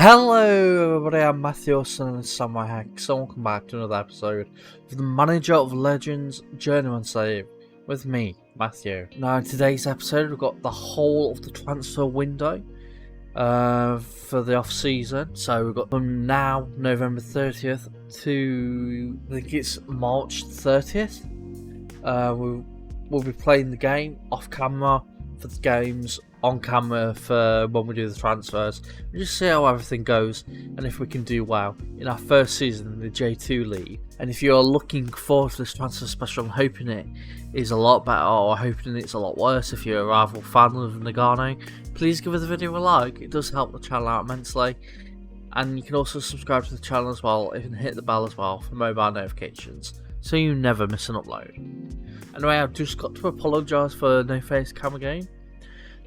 Hello everybody, I'm Matthew Olsen and SamuraiHex, and welcome back to another episode of the Manager of Legends Journeyman save with me, Matthew. Now in today's episode we've got the whole of the transfer window for the off season. So we've got from now, November 30th to I think it's March 30th. We'll be playing the game off camera for the games, on camera for when we do the transfers, and just see how everything goes and if we can do well in our first season in the J2 League. And if you're looking forward to this transfer special, I'm hoping it is a lot better or hoping it's a lot worse. If you're a rival fan of Nagano, please give the video a like, it does help the channel out immensely. And you can also subscribe to the channel as well and hit the bell as well for mobile notifications so you never miss an upload. Anyway, I've just got to apologise for no face cam again.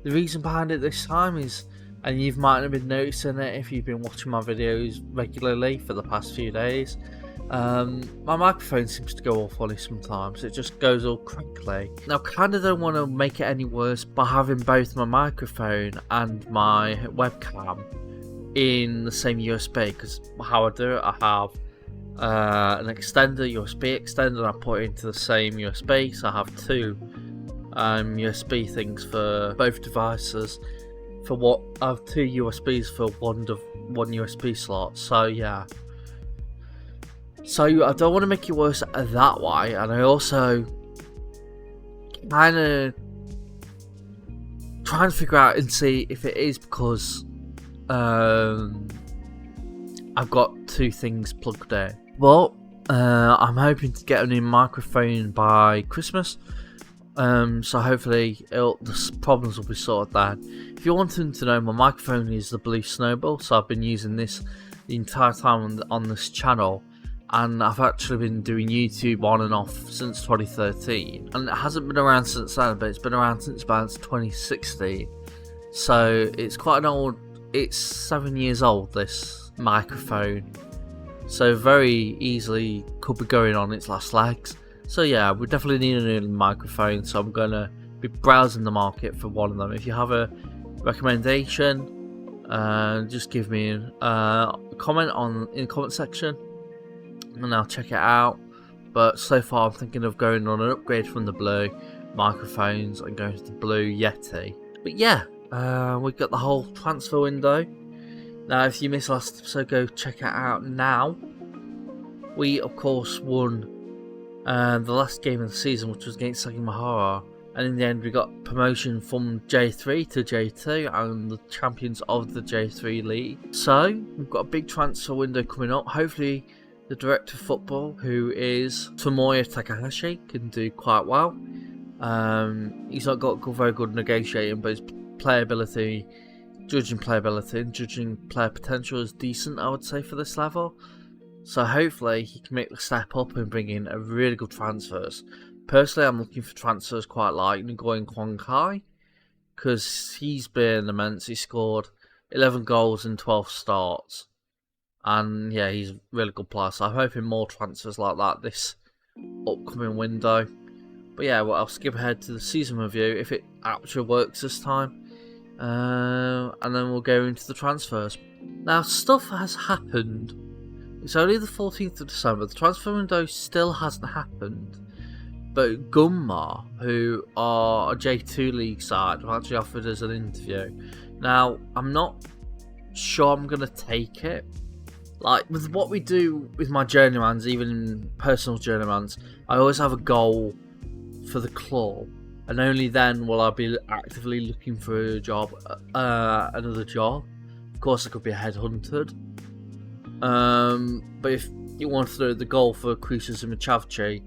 The reason behind it this time is, and you might have been noticing it if you've been watching my videos regularly for the past few days, my microphone seems to go all funny sometimes. It just goes all crinkly. Now, I kind of don't want to make it any worse by having both my microphone and my webcam in the same USB, because how I do it, I have an extender, USB extender, and I put it into the same USB, so I have two USB things for both devices. For what I have two USBs for one USB slot. So yeah. So I don't want to make it worse that way, and I also kind of trying to figure out and see if it is because I've got two things plugged in. Well, I'm hoping to get a new microphone by Christmas. So hopefully the problems will be sorted then. If you're wanting to know, my microphone is the Blue Snowball, so I've been using this the entire time on this channel, and I've actually been doing YouTube on and off since 2013, and it hasn't been around since then, but it's been around since about 2016, so it's quite an old, it's 7 years old, this microphone, so very easily could be going on its last legs. So yeah, we definitely need a new microphone, so I'm going to be browsing the market for one of them. If you have a recommendation, just give me a comment in the comment section and I'll check it out. But so far I'm thinking of going on an upgrade from the Blue microphones and going to the Blue Yeti. But yeah, we've got the whole transfer window. Now if you missed last episode, go check it out now. We of course won the last game of the season, which was against Sagimahara, and in the end we got promotion from J3 to J2 and the champions of the J3 League. So we've got a big transfer window coming up. Hopefully the director of football, who is Tomoya Takahashi, can do quite well. He's not got very good negotiating, but his playability, judging playability and judging player potential is decent, I would say, for this level. So hopefully he can make the step up and bring in a really good transfers. Personally, I'm looking for transfers quite like Nguyen Kwang Kai, because he's been immense. He scored 11 goals in 12 starts, and yeah, he's a really good player. So I'm hoping more transfers like that this upcoming window. But yeah, well, I'll skip ahead to the season review if it actually works this time, and then we'll go into the transfers. Now, stuff has happened. It's only the 14th of December, the transfer window still hasn't happened, but Gunma, who are a J2 League side, have actually offered us an interview. Now, I'm not sure I'm going to take it. Like, with what we do with my journeymans, even in personal journeymans, I always have a goal for the club, and only then will I be actively looking for a job, another job. Of course, I could be headhunted. But if you want to know, the goal for Cruises and Machavchi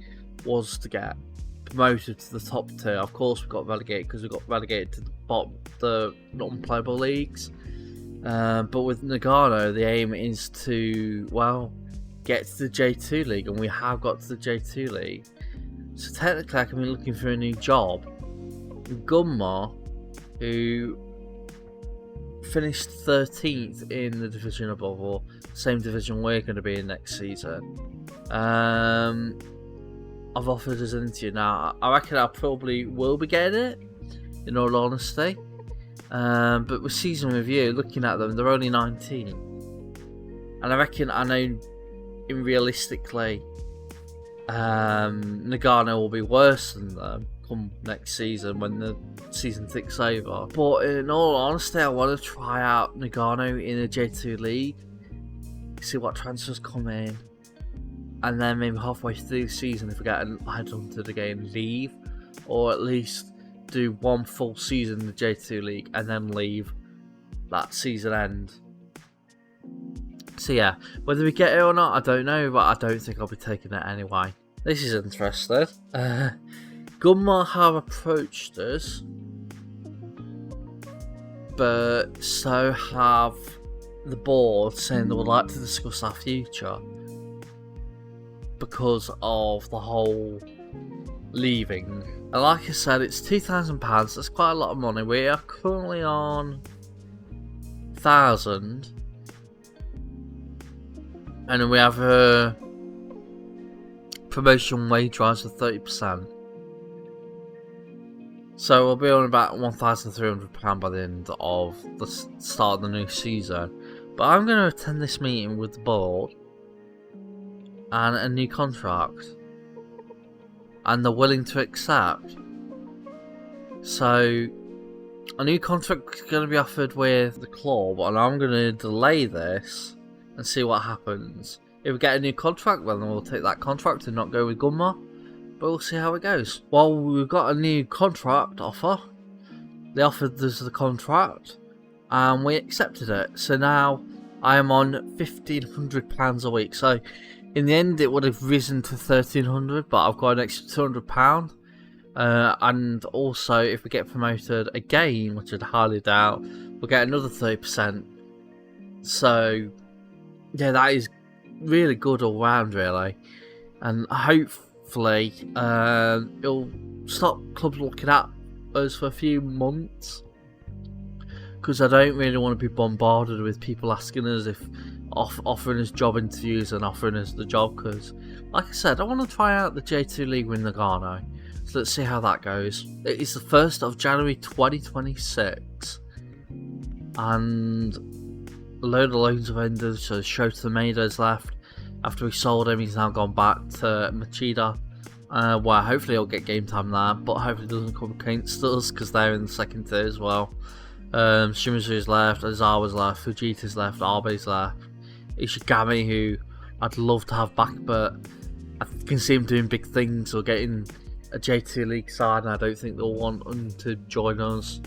was to get promoted to the top tier. Of course, we got relegated because we got relegated to the bottom, the non-playable leagues. But with Nagano, the aim is to, well, get to the J2 League, and we have got to the J2 League. So technically, I can be looking for a new job. Gunma, who finished 13th in the division above, or same division we're going to be in next season, I've offered us an interview. Now I reckon I probably will be getting it, in all honesty. But with season review, looking at them, they're only 19. And I know realistically, Nagano will be worse than them come next season when the season ticks over. But in all honesty, I want to try out Nagano in the J2 League, see what transfers come in, and then maybe halfway through the season, if we get headhunted again, leave, or at least do one full season in the J2 League and then leave that season end. So yeah, whether we get it or not, I don't know, but I don't think I'll be taking it anyway. This is interesting. Gunma have approached us, but so have the board, saying they would like to discuss our future because of the whole leaving. And like I said, it's £2,000. That's quite a lot of money. We are currently on 1,000, and we have a promotion wage rise of 30%. So we'll be on about £1,300 by the end of the start of the new season. But I'm going to attend this meeting with the board and a new contract, and they're willing to accept. So a new contract is going to be offered with the club, and I'm going to delay this and see what happens. If we get a new contract, well, then we'll take that contract and not go with Gunma. But we'll see how it goes. Well, we've got a new contract offer. They offered us the contract, and we accepted it. So now I am on £1,500 a week. So in the end, it would have risen to £1,300, but I've got an extra £200. And also, if we get promoted again, which I'd highly doubt, we'll get another 30%. So yeah, that is really good all round, really. And hopefully it'll stop clubs looking at us for a few months, because I don't really want to be bombarded with people asking us if offering us job interviews and offering us the job, because like I said, I want to try out the J2 League with Nagano. So let's see how that goes. It is the 1st of January 2026, and a load of loans have ended. So Shota Maeda's left. After we sold him, he's now gone back to Machida, where hopefully he'll get game time there, but hopefully it doesn't come against us, because they're in the second tier as well. Shimizu's left, Azawa's left, Fujita's left, Abe's left, Ishigami, who I'd love to have back, but I can see him doing big things or getting a J2 League side, and I don't think they'll want him to join us.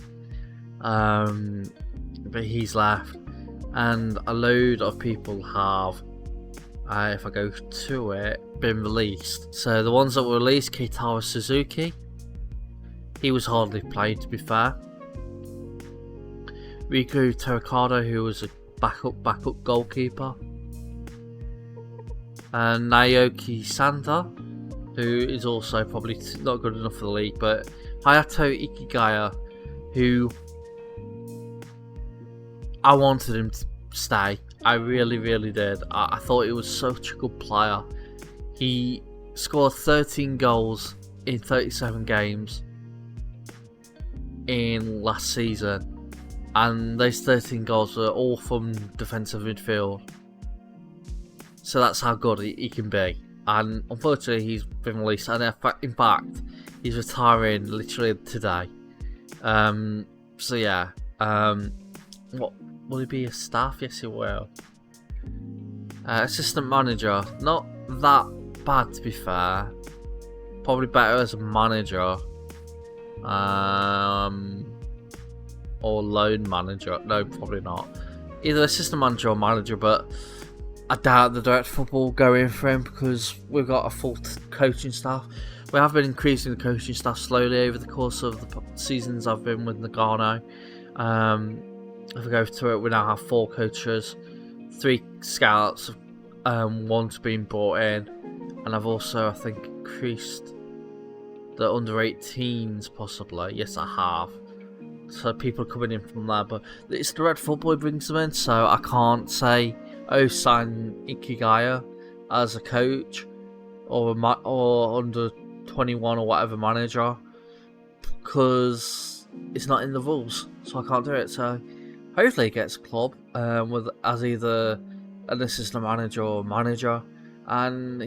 But he's left, and a load of people have, if I go to it, been released. So the ones that were released, Keitaro Suzuki, he was hardly played, to be fair. Riku Terracotta, who was a backup goalkeeper. And Naoki Santa, who is also probably not good enough for the league. But Hayato Ikigaya, who I wanted him to stay. I really, really did. I thought he was such a good player. He scored 13 goals in 37 games in last season, and those 13 goals were all from defensive midfield. So that's how good he can be. And unfortunately, he's been released, and in fact, he's retiring literally today. So yeah, what will he be? A staff? Yes, he will. Assistant manager, not that bad, to be fair. Probably better as a manager, or loan manager. No, probably not. Either assistant manager or manager, but I doubt the direct football will go in for him, because we've got a full coaching staff. We have been increasing the coaching staff slowly over the course of the seasons I've been with Nagano. If we go through it, we now have 4 coaches, 3 scouts, one's been brought in, and I've also, I think, increased the under 18s possibly. Yes, I have. So people are coming in from there, but it's the red football brings them in, so I can't say, oh, sign Ikigaya as a coach or under 21 or whatever manager, because it's not in the rules, so I can't do it. So hopefully he gets a club as either an assistant manager or manager, and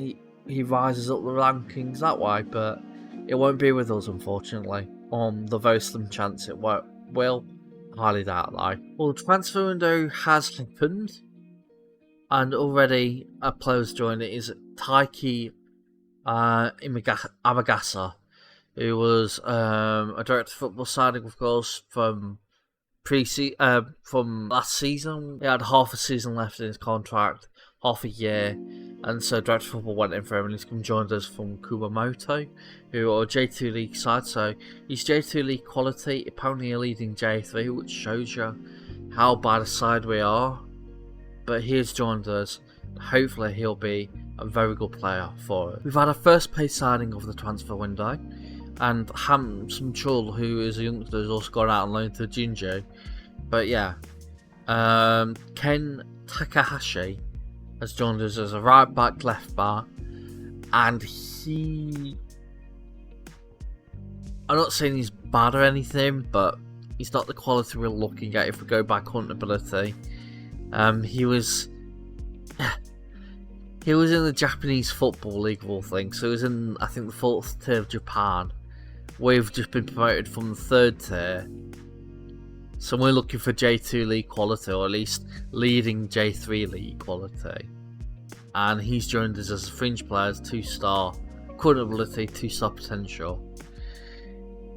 he rises up the rankings that way. But it won't be with us, unfortunately. On the very slim chance it will. Highly doubt that. Well, the transfer window has happened, and already a player's joined. It is Taiki Amagasa, who was a direct football signing, of course, from last season. He had half a season left in his contract, half a year, and so direct football went in for him, and he's come joined us from Kumamoto, who are a J2 League side. So he's J2 League quality, apparently a leading J3, which shows you how bad a side we are. But he has joined us. Hopefully he'll be a very good player for us. We've had a first pay signing of the transfer window, and Hamsum Chul, who is a youngster, has also gone out on loan to Jinju. But yeah, Ken Takahashi has joined us as a right back, left back, and I'm not saying he's bad or anything, but he's not the quality we're looking at if we go by current ability. He was in the Japanese Football League of all things, so he was in, I think, the 4th tier of Japan. We've just been promoted from the 3rd tier, so we're looking for J2 League quality, or at least leading J3 League quality. And he's joined us as a fringe player, 2-star current ability, 2-star potential.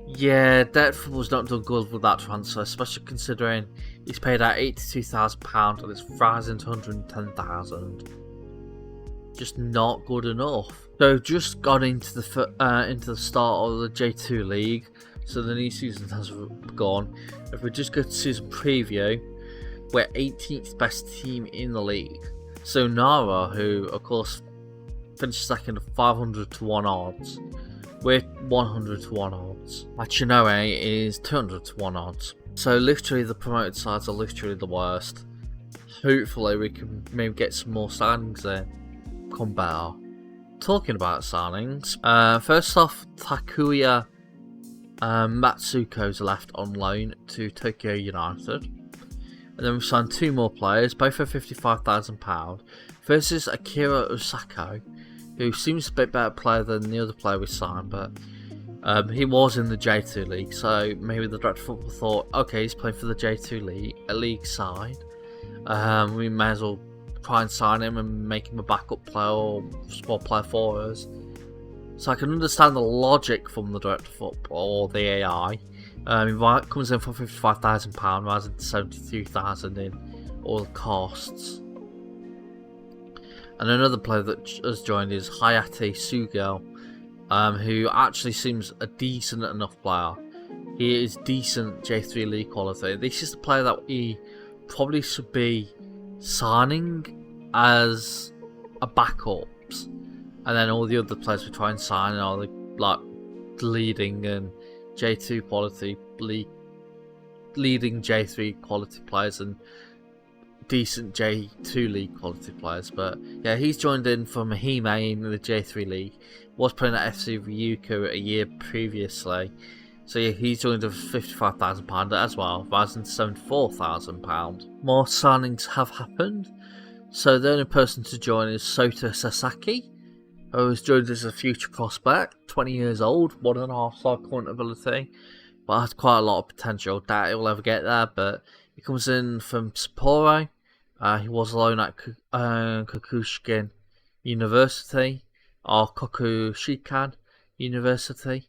Yeah, Football's not done good with that transfer, especially considering he's paid out £82,000 and it's rising to £110,000. Just not good enough. So just got into the start of the J2 League, so the new season has begun. If we just go to season preview, we're 18th best team in the league. So Nara, who of course finished second at 500 to 1 odds, we're 100 to 1 odds. Machinoe is 200 to 1 odds. So literally the promoted sides are literally the worst. Hopefully we can maybe get some more signings in. Come better. Talking about signings, first off, Takuya Matsuko's left on loan to Tokyo United. And then we've signed 2 more players, both for £55,000. First is Akira Osako, who seems a bit better player than the other player we signed, but he was in the J2 League, so maybe the director of football thought, okay, he's playing for the J2 League, a league side. We may as well try and sign him and make him a backup player or squad player for us. So I can understand the logic from the director of football or the AI. He comes in for £55,000, rising to £72,000 in all the costs. And another player that has joined is Hayate Sugel, who actually seems a decent enough player. He is decent J3 League quality. This is the player that we probably should be signing as a backups, and then all the other players we try and sign are the leading and J2 quality leading J3 quality players and decent J2 League quality players. But yeah, he's joined in from Hime in the J3 League. Was playing at FC Ryukyu a year previously. So yeah, he's joined with £55,000 as well, rising to £74,000. More signings have happened. So the only person to join is Sota Sasaki, who has joined as a future prospect, 20 years old, 1.5-star current ability, but has quite a lot of potential. Doubt he'll ever get there, but he comes in from Sapporo. He was alone at Kokushikan University, or Kokushikan University.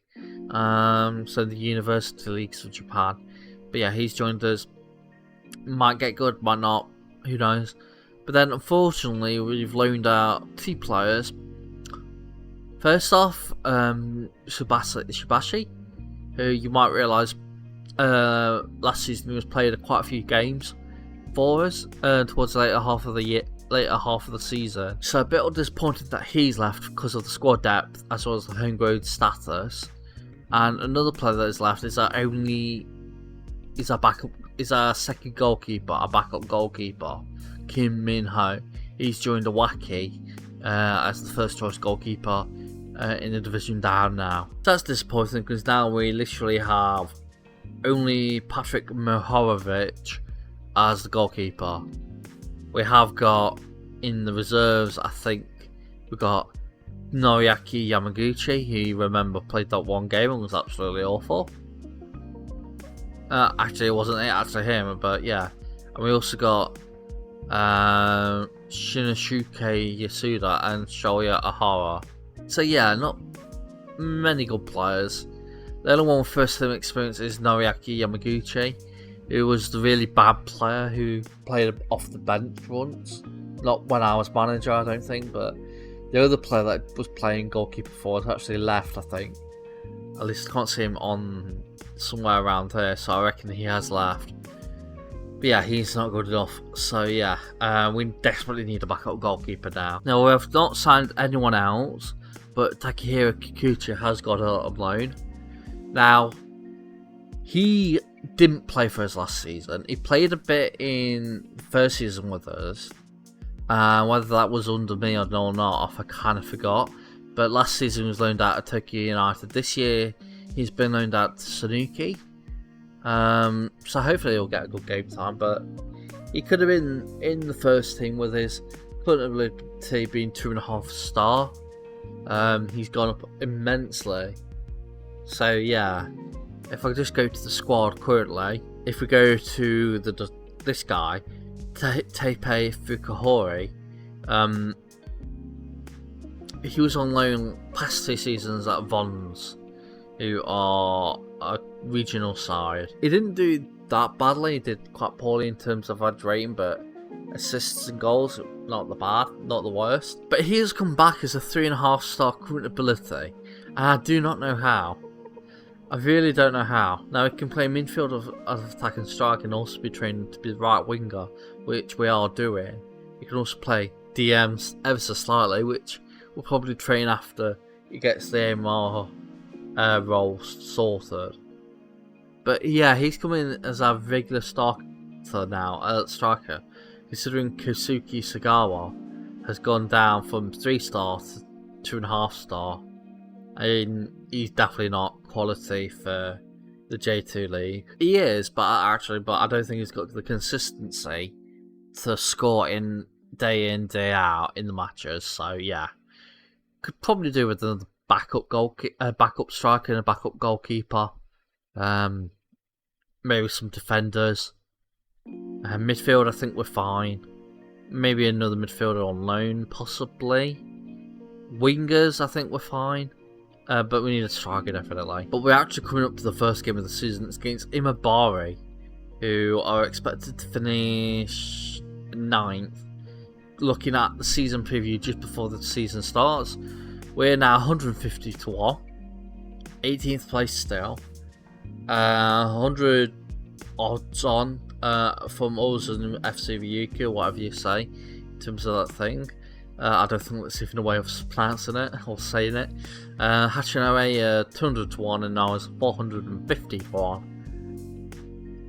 So the University Leagues of Japan. But yeah, he's joined us. Might get good, might not, who knows. But then unfortunately we've loaned out 2 players. First off, Shibashi, who you might realise last season he was played quite a few games for us towards the later half of the season. So a bit disappointed that he's left because of the squad depth as well as the homegrown status. And another player that is left is our second goalkeeper, our backup goalkeeper, Kim Min Ho. He's joined Iwaki as the first choice goalkeeper in the division down now. So that's disappointing because now we literally have only Patrick Mohorovic as the goalkeeper. We have got in the reserves, I think we got Noriaki Yamaguchi, who you remember played that one game and was absolutely awful. Actually, it wasn't actually him, but yeah. And we also got Shinosuke Yasuda and Shoya Ahara. So yeah, not many good players. The only one with first team experience is Noriaki Yamaguchi, who was the really bad player who played off the bench once. Not when I was manager, I don't think, but the other player that was playing goalkeeper for has actually left, I think. At least I can't see him on somewhere around here, so I reckon he has left. But yeah, he's not good enough. So yeah, we desperately need a backup goalkeeper now. Now, we have not signed anyone else, but Takehiro Kikuchi has got a loan. Now, he didn't play for us last season. He played a bit in first season with us. Whether that was under me or not, I kind of forgot. But last season he was loaned out to Tokyo United. This year he's been loaned out to Sanuki. So hopefully he'll get a good game time. But he could have been in the first team with his current ability being 2.5 star. He's gone up immensely. So yeah, if I just go to the squad currently, if we go to this guy, Teipei Fukuhori, he was on loan past 2 seasons at Vons, who are a regional side. He didn't do that badly, he did quite poorly in terms of average rating, but assists and goals, not the worst. But he has come back as a 3.5 star current ability, and I do not know how. I really don't know how. Now, he can play midfield as attack and strike and also be trained to be the right winger, which we are doing. He can also play DMs ever so slightly, which we'll probably train after he gets the AMR role sorted. But yeah, he's coming as our regular striker now, striker, considering Kosuke Sagawa has gone down from 3 star to 2.5 star. And he's definitely not quality for the J2 league. He is, but I don't think he's got the consistency to score in, day out in the matches. So yeah, could probably do with another backup striker and a backup goalkeeper. Maybe some defenders. Midfield, I think we're fine. Maybe another midfielder on loan, possibly. Wingers, I think we're fine. But we need a striker, definitely. But we're actually coming up to the first game of the season. It's against Imabari, who are expected to finish 9th. Looking at the season preview just before the season starts, we're now 150 to 1. 18th place still. 100 odds on from us and FC Ryukyu, or whatever you say, in terms of that thing. I don't think that's even a way of pronouncing it or saying it. Hachinare 200 to 1 and now is 450 to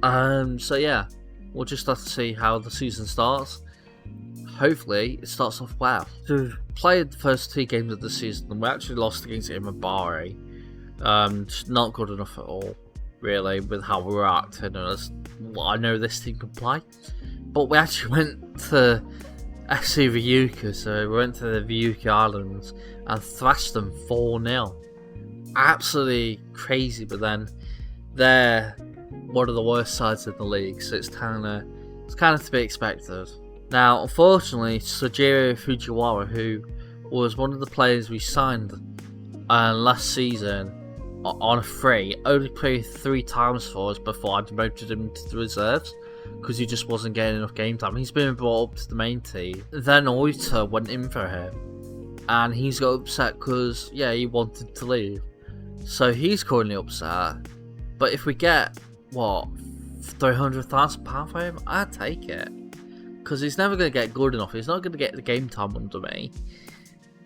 1. So yeah, we'll just have to see how the season starts. Hopefully it starts off well. So we've played the first 2 games of the season and we actually lost against Imabari. Just not good enough at all, really, with how we were acting. I know this team can play. But we actually went to FC Ryukyu, so we went to the Ryukyu Islands and thrashed them 4-0. Absolutely crazy, but then they're one of the worst sides in the league, so it's kind of to be expected. Now, unfortunately, Sojiro Fujiwara, who was one of the players we signed last season on a free, only played 3 times for us before I demoted him to the reserves, because he just wasn't getting enough game time. He's been brought up to the main team. Then Oita went in for him, and he's got upset because, yeah, he wanted to leave. So he's currently upset. But if we get, what, £300,000 for him, I'd take it. Because he's never going to get good enough. He's not going to get the game time under me.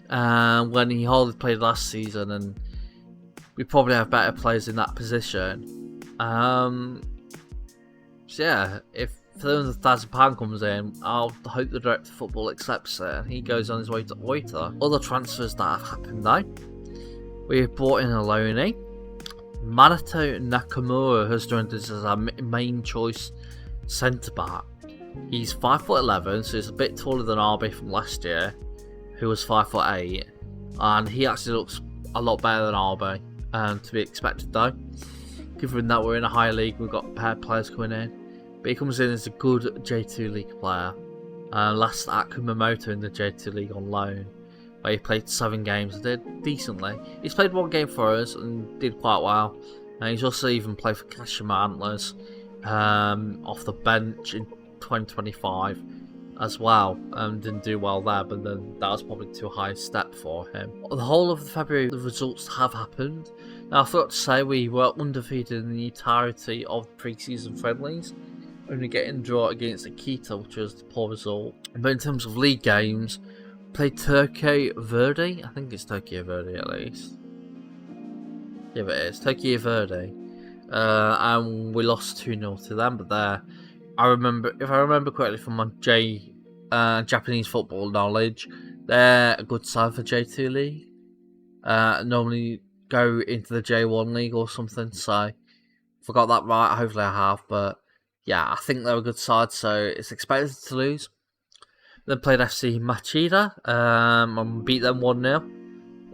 When he hardly played last season, and we probably have better players in that position. So yeah, if £300,000 comes in, I'll hope the director of football accepts it and he goes on his way to Oita. Other transfers that have happened though. We've brought in a loanee. Minato Nakamura has joined us as our main choice centre-back. He's 5'11", so he's a bit taller than RB from last year, who was 5'8", and he actually looks a lot better than RB, to be expected though. Given that we're in a higher league, we've got paired players coming in, but he comes in as a good J2 League player. Last at Kumamoto in the J2 League on loan, where he played 7 games and did decently. He's played 1 game for us and did quite well. And he's also even played for Kashima Antlers off the bench in 2025 as well. Didn't do well there, but then that was probably too high a step for him. The whole of February, the results have happened. Now, I forgot to say we were undefeated in the entirety of the pre-season friendlies, only getting a draw against Akita, which was a poor result. But in terms of league games, played Tokyo Verde. I think it's Tokyo Verde at least. Yeah, but it is Tokyo Verde. And we lost 2-0 to them. But there, if I remember correctly from my Japanese football knowledge, they're a good side for J2 League. Normally go into the J1 League or something. So, forgot that right. Hopefully I have, but yeah, I think they're a good side, so it's expected to lose. Then played FC Machida and beat them 1-0.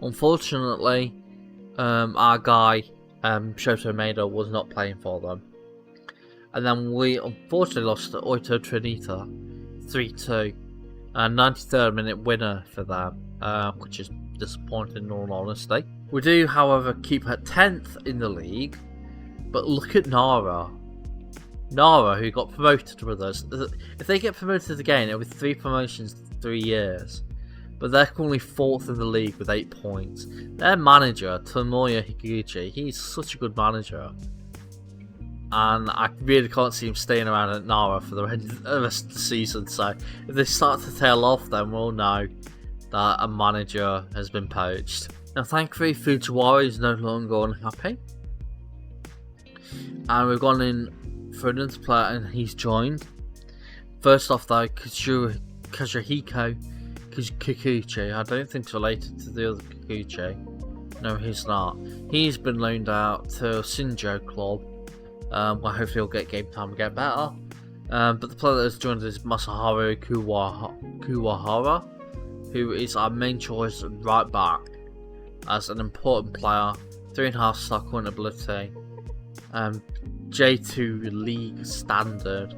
Unfortunately, our guy, Shoto Maeda, was not playing for them. And then we unfortunately lost to Oito Trinita 3-2. A 93rd minute winner for them, which is disappointing in all honesty. We do, however, keep at 10th in the league, but look at Nara. Nara, who got promoted with us. If they get promoted again, it'll be 3 promotions in 3 years. But they're currently 4th in the league with 8 points. Their manager, Tomoya Higuchi, he's such a good manager. And I really can't see him staying around at Nara for the rest of the season. So if they start to tail off, then we'll know that a manager has been poached. Now, thankfully, Fujiwara is no longer unhappy. And we've gone in for another player and he's joined. First off though, Kazuhiko Kikuchi. I don't think it's related to the other Kikuchi. No, he's not. He's been loaned out to Shinjo Club, where hopefully he'll get game time and get better. But the player that has joined is Masaharu Kuwahara, who is our main choice right back, as an important player, 3.5 star current ability. J2 League standard,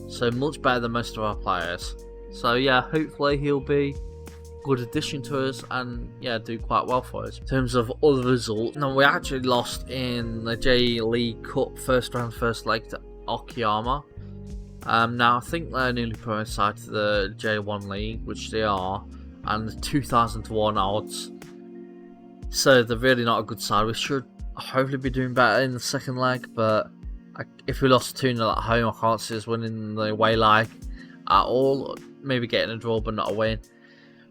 so much better than most of our players. So yeah, hopefully he'll be a good addition to us and yeah, do quite well for us. In terms of other results, now we actually lost in the J League Cup first round, first leg to Okayama. Now I think they're newly promoted side to the J1 League, which they are, and the 2,000 to 1 odds. So they're really not a good side. We should hopefully be doing better in the second leg, but if we lost 2-0 at home, I can't see us winning the away leg at all. Maybe getting a draw, but not a win.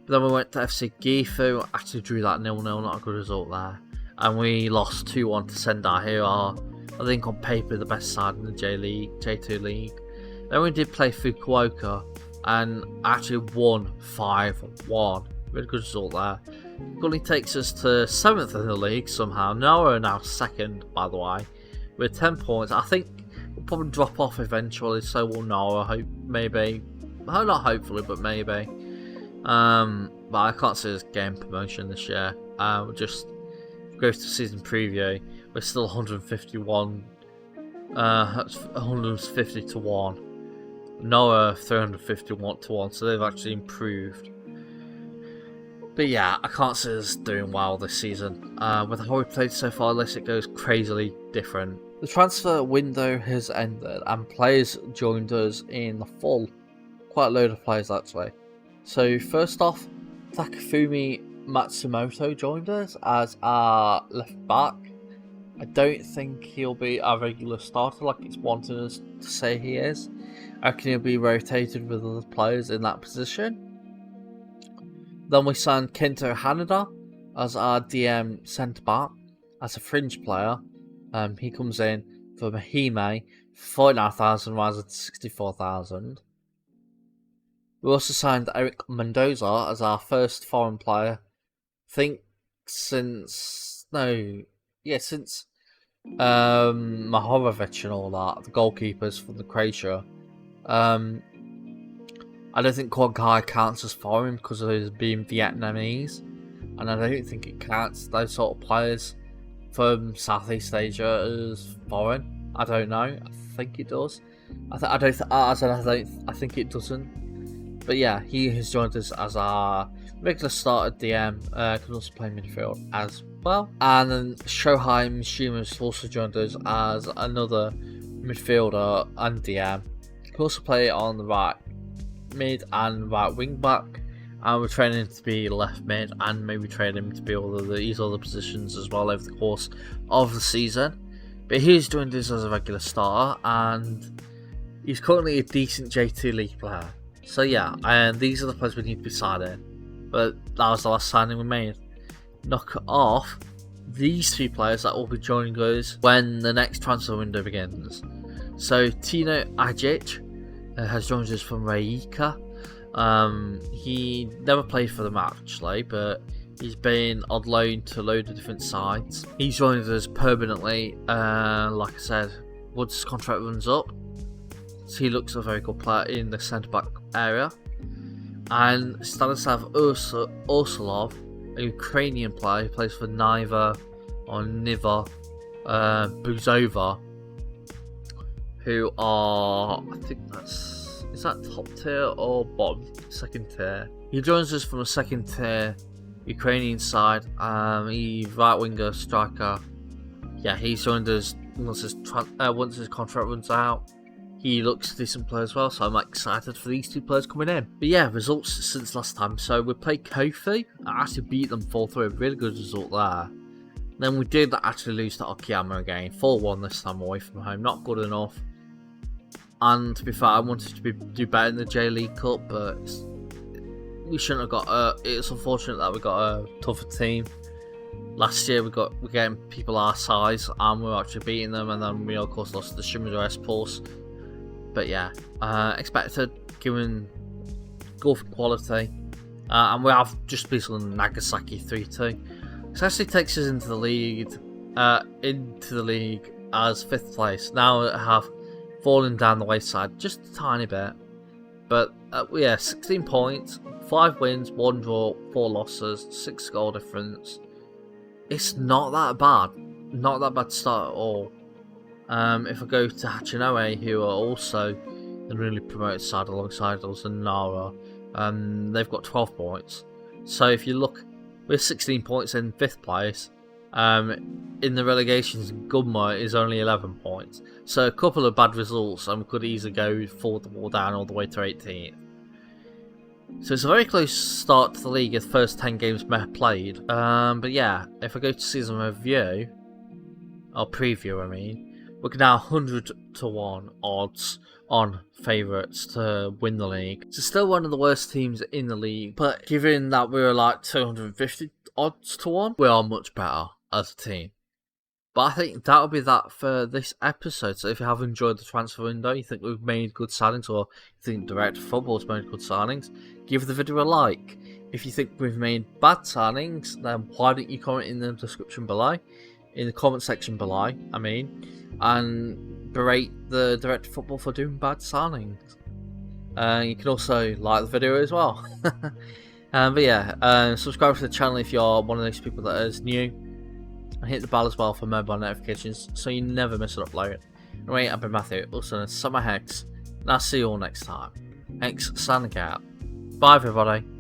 But then we went to FC Gifu, actually drew that 0-0, not a good result there. And we lost 2-1 to Sendai, who are, I think, on paper the best side in the J2 League. Then we did play Fukuoka and actually won 5-1. Really good result there. Currently takes us to 7th in the league somehow. Now we're now 2nd, by the way, with 10 points. I think we'll probably drop off eventually, so we'll know. I hope, maybe. Well, not hopefully, but maybe. But I can't see us getting promotion this year. We'll just go to season preview. We're still 151, 150 to 1. Noah 351 to 1, so they've actually improved. But yeah, I can't see us doing well this season. With how we played so far, unless it goes crazily different. The transfer window has ended and players joined us in the fall. Quite a load of players actually. So first off, Takafumi Matsumoto joined us as our left back. I don't think he'll be our regular starter like it's wanted us to say he is. I reckon he'll be rotated with other players in that position. Then we signed Kento Hanada as our DM centre back as a fringe player. He comes in for Mahime, 49,000 rising to 64,000. We also signed Eric Mendoza as our first foreign player. I think since Mahorovic and all that, the goalkeepers from the Croatia. I don't think Quankai counts as foreign because of his being Vietnamese, and I don't think it counts those sort of players from Southeast Asia as foreign. I don't know. I think it does. I think it doesn't. But yeah, he has joined us as our regular starter DM. Can also play midfield as well. And then Shohei Mishima has also joined us as another midfielder and DM. He can also play on the right mid and right wing back. And we're training him to be left mid and maybe train him to be all of these other positions as well over the course of the season. But he's joined us as a regular starter, and he's currently a decent J2 League player. So yeah, and these are the players we need to be signing. But that was the last signing we made. Knock off these three players that will be joining us when the next transfer window begins. So Tino Ajic has joined us from Rijeka. He never played for them actually, but he's been on loan to a load of different sides. He's joined us permanently, like I said, once his contract runs up. So he looks a very good player in the centre-back area. And Stanislav Ursulov, a Ukrainian player who plays for Niva Buzova, who are, I think is that top tier or bottom? Second tier. He joins us from a second tier Ukrainian side. He's right winger, striker. Yeah, he's joined us once his contract runs out. He looks a decent player as well, so I'm excited for these two players coming in. But yeah, results since last time. So we played Kofi. I actually beat them 4-3, a really good result there. Then we did actually lose to Okayama again, 4-1 this time away from home. Not good enough. And to be fair, I wanted to do better in the J League Cup, but we shouldn't have got. It's unfortunate that we got a tougher team. Last year we're getting people our size, and we were actually beating them, and then we of course lost to the Shimizu S-Pulse. But yeah, expected given golf quality, and we have just beaten Nagasaki 3-2. This actually takes us into the league as 5th place. Now we have fallen down the wayside just a tiny bit, but yeah, 16 points, 5 wins, 1 draw, 4 losses, 6 goal difference. It's not that bad start at all. If I go to Hachinoe, who are also the newly promoted side alongside us and Nara, they've got 12 points. So if you look, we're 16 points in 5th place. In the relegations, Gunma is only 11 points. So a couple of bad results, and we could easily go forward the wall down all the way to 18th. So it's a very close start to the league as first 10 games played. But yeah, if I go to season review, or preview, I mean, we're now 100 to 1 odds on favourites to win the league. It's still one of the worst teams in the league, but given that we're like 250 odds to 1, we are much better as a team. But I think that'll be that for this episode. So if you have enjoyed the transfer window, you think we've made good signings, or you think Direct Football's made good signings, give the video a like. If you think we've made bad signings, then why don't you comment in the description below, in the comment section below, and berate the Direct Football for doing bad signings. You can also like the video as well. But yeah, subscribe to the channel if you're one of those people that is new, and hit the bell as well for mobile notifications so you never miss an upload. Anyway, I've been Matthew, also known as SamuraiHex, and I'll see you all next time. Hex signing out. Bye everybody.